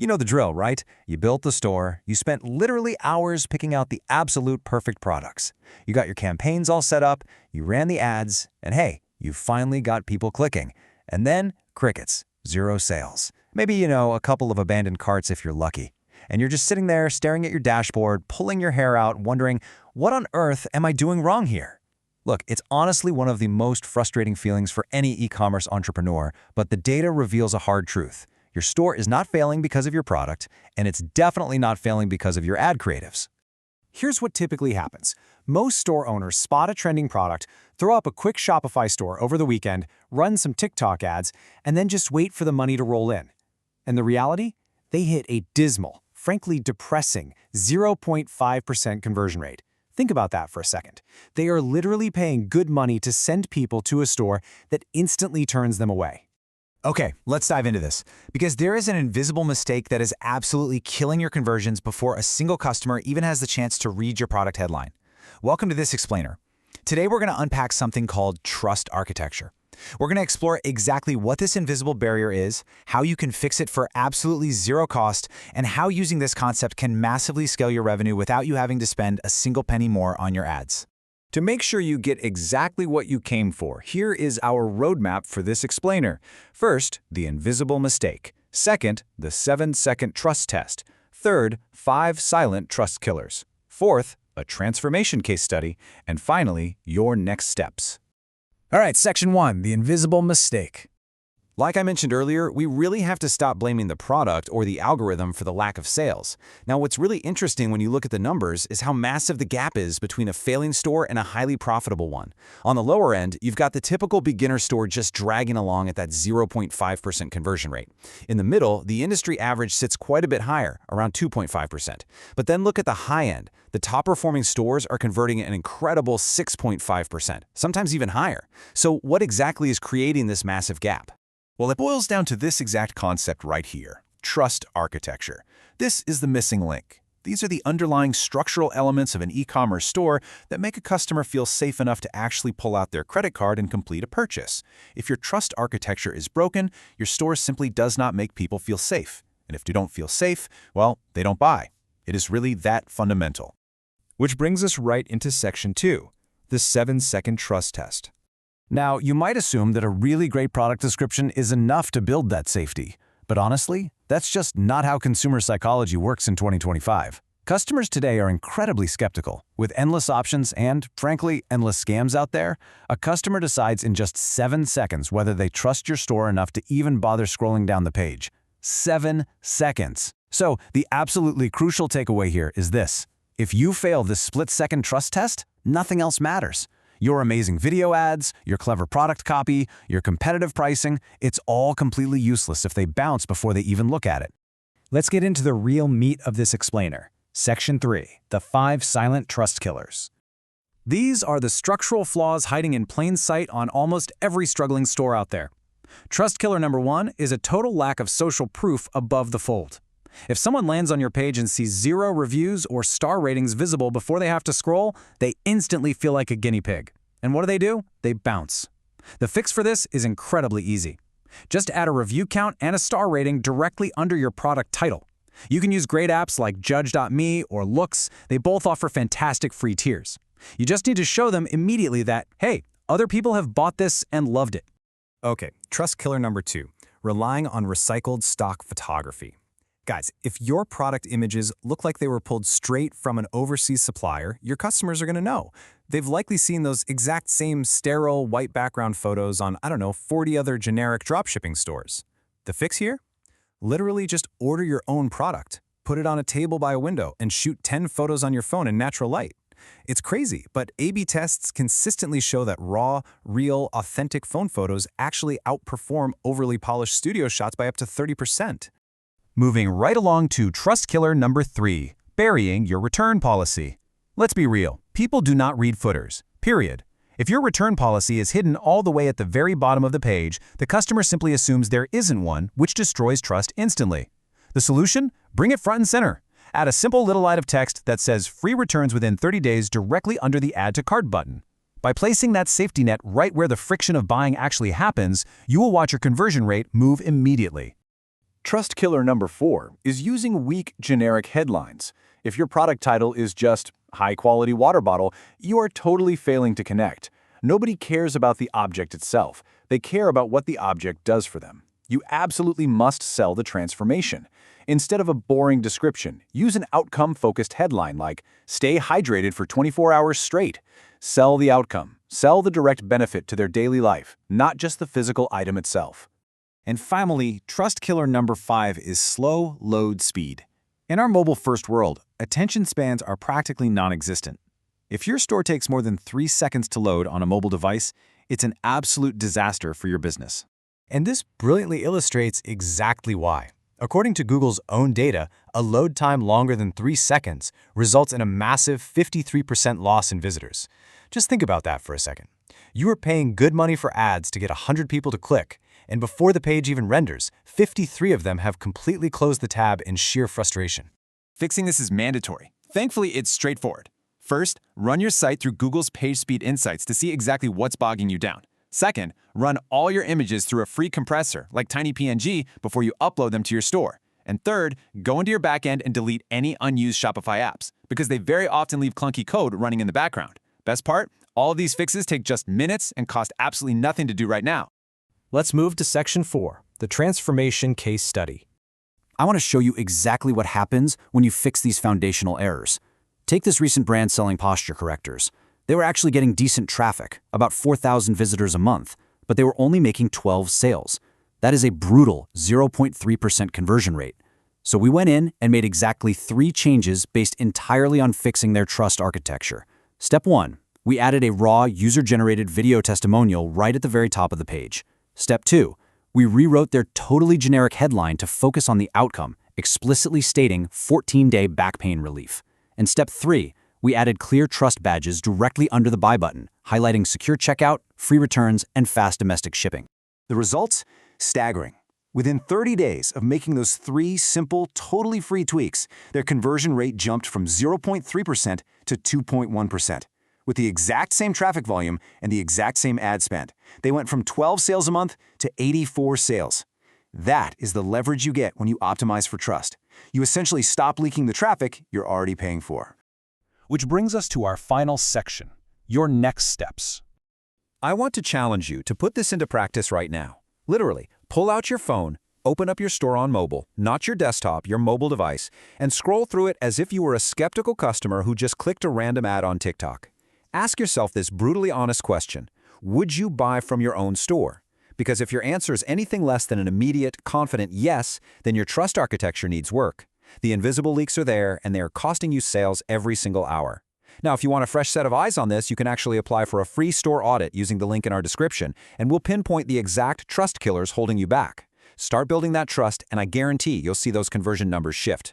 You know the drill, right? You built the store, you spent literally hours picking out the absolute perfect products. You got your campaigns all set up, you ran the ads, and hey, you finally got people clicking. And then, crickets, zero sales. Maybe, a couple of abandoned carts if you're lucky. And you're just sitting there staring at your dashboard, pulling your hair out, wondering, what on earth am I doing wrong here? Look, it's honestly one of the most frustrating feelings for any e-commerce entrepreneur, but the data reveals a hard truth. Your store is not failing because of your product, and it's definitely not failing because of your ad creatives. Here's what typically happens. Most store owners spot a trending product, throw up a quick Shopify store over the weekend, run some TikTok ads, and then just wait for the money to roll in. And the reality? They hit a dismal, frankly depressing 0.5% conversion rate. Think about that for a second. They are literally paying good money to send people to a store that instantly turns them away. Okay, let's dive into this, because there is an invisible mistake that is absolutely killing your conversions before a single customer even has the chance to read your product headline. Welcome to This Explainer. Today we're going to unpack something called trust architecture. We're going to explore exactly what this invisible barrier is, how you can fix it for absolutely zero cost, and how using this concept can massively scale your revenue without you having to spend a single penny more on your ads. To make sure you get exactly what you came for, here is our roadmap for This Explainer. First, the invisible mistake. Second, the 7-second trust test. Third, 5 silent trust killers. Fourth, a transformation case study. And finally, your next steps. All right, section 1, the invisible mistake. Like I mentioned earlier, we really have to stop blaming the product or the algorithm for the lack of sales. Now, what's really interesting when you look at the numbers is how massive the gap is between a failing store and a highly profitable one. On the lower end, you've got the typical beginner store just dragging along at that 0.5% conversion rate. In the middle, the industry average sits quite a bit higher, around 2.5%. But then look at the high end. The top-performing stores are converting at an incredible 6.5%, sometimes even higher. So what exactly is creating this massive gap? Well, it boils down to this exact concept right here, trust architecture. This is the missing link. These are the underlying structural elements of an e-commerce store that make a customer feel safe enough to actually pull out their credit card and complete a purchase. If your trust architecture is broken, your store simply does not make people feel safe. And if they don't feel safe, well, they don't buy. It is really that fundamental. Which brings us right into section 2, the 7-second trust test. Now, you might assume that a really great product description is enough to build that safety. But honestly, that's just not how consumer psychology works in 2025. Customers today are incredibly skeptical. With endless options and, frankly, endless scams out there, a customer decides in just 7 seconds whether they trust your store enough to even bother scrolling down the page. 7 seconds. So, the absolutely crucial takeaway here is this. If you fail this split-second trust test, nothing else matters. Your amazing video ads, your clever product copy, your competitive pricing, it's all completely useless if they bounce before they even look at it. Let's get into the real meat of this explainer. Section 3, the 5 silent trust killers. These are the structural flaws hiding in plain sight on almost every struggling store out there. Trust killer number 1 is a total lack of social proof above the fold. If someone lands on your page and sees 0 reviews or star ratings visible before they have to scroll, they instantly feel like a guinea pig. And what do? They bounce. The fix for this is incredibly easy. Just add a review count and a star rating directly under your product title. You can use great apps like Judge.me or Looks. They both offer fantastic free tiers. You just need to show them immediately that, hey, other people have bought this and loved it. Okay, trust killer number 2, relying on recycled stock photography. Guys, if your product images look like they were pulled straight from an overseas supplier, your customers are going to know. They've likely seen those exact same sterile white background photos on, 40 other generic dropshipping stores. The fix here? Literally just order your own product, put it on a table by a window, and shoot 10 photos on your phone in natural light. It's crazy, but A/B tests consistently show that raw, real, authentic phone photos actually outperform overly polished studio shots by up to 30%. Moving right along to trust killer number 3, burying your return policy. Let's be real, people do not read footers, period. If your return policy is hidden all the way at the very bottom of the page, the customer simply assumes there isn't one, which destroys trust instantly. The solution? Bring it front and center. Add a simple little line of text that says free returns within 30 days directly under the Add to Cart button. By placing that safety net right where the friction of buying actually happens, you will watch your conversion rate move immediately. Trust killer number 4 is using weak, generic headlines. If your product title is just high-quality water bottle, you are totally failing to connect. Nobody cares about the object itself. They care about what the object does for them. You absolutely must sell the transformation. Instead of a boring description, use an outcome-focused headline like, "Stay hydrated for 24 hours straight." Sell the outcome. Sell the direct benefit to their daily life, not just the physical item itself. And finally, trust killer number 5 is slow load speed. In our mobile-first world, attention spans are practically non-existent. If your store takes more than 3 seconds to load on a mobile device, it's an absolute disaster for your business. And this brilliantly illustrates exactly why. According to Google's own data, a load time longer than 3 seconds results in a massive 53% loss in visitors. Just think about that for a second. You are paying good money for ads to get 100 people to click, and before the page even renders, 53 of them have completely closed the tab in sheer frustration. Fixing this is mandatory. Thankfully, it's straightforward. First, run your site through Google's PageSpeed Insights to see exactly what's bogging you down. Second, run all your images through a free compressor, like TinyPNG, before you upload them to your store. And third, go into your backend and delete any unused Shopify apps, because they very often leave clunky code running in the background. Best part? All of these fixes take just minutes and cost absolutely nothing to do right now. Let's move to Section 4, the Transformation Case Study. I want to show you exactly what happens when you fix these foundational errors. Take this recent brand selling posture correctors. They were actually getting decent traffic, about 4,000 visitors a month, but they were only making 12 sales. That is a brutal 0.3% conversion rate. So we went in and made exactly 3 changes based entirely on fixing their trust architecture. Step 1, we added a raw user-generated video testimonial right at the very top of the page. Step 2, we rewrote their totally generic headline to focus on the outcome, explicitly stating 14-day back pain relief. And step 3, we added clear trust badges directly under the buy button, highlighting secure checkout, free returns, and fast domestic shipping. The results? Staggering. Within 30 days of making those 3 simple, totally free tweaks, their conversion rate jumped from 0.3% to 2.1%. With the exact same traffic volume and the exact same ad spend, they went from 12 sales a month to 84 sales. That is the leverage you get when you optimize for trust. You essentially stop leaking the traffic you're already paying for. Which brings us to our final section, your next steps. I want to challenge you to put this into practice right now. Literally, pull out your phone, open up your store on mobile, not your desktop, your mobile device, and scroll through it as if you were a skeptical customer who just clicked a random ad on TikTok. Ask yourself this brutally honest question: would you buy from your own store? Because if your answer is anything less than an immediate, confident yes, then your trust architecture needs work. The invisible leaks are there, and they are costing you sales every single hour. Now, if you want a fresh set of eyes on this, you can actually apply for a free store audit using the link in our description, and we'll pinpoint the exact trust killers holding you back. Start building that trust, and I guarantee you'll see those conversion numbers shift.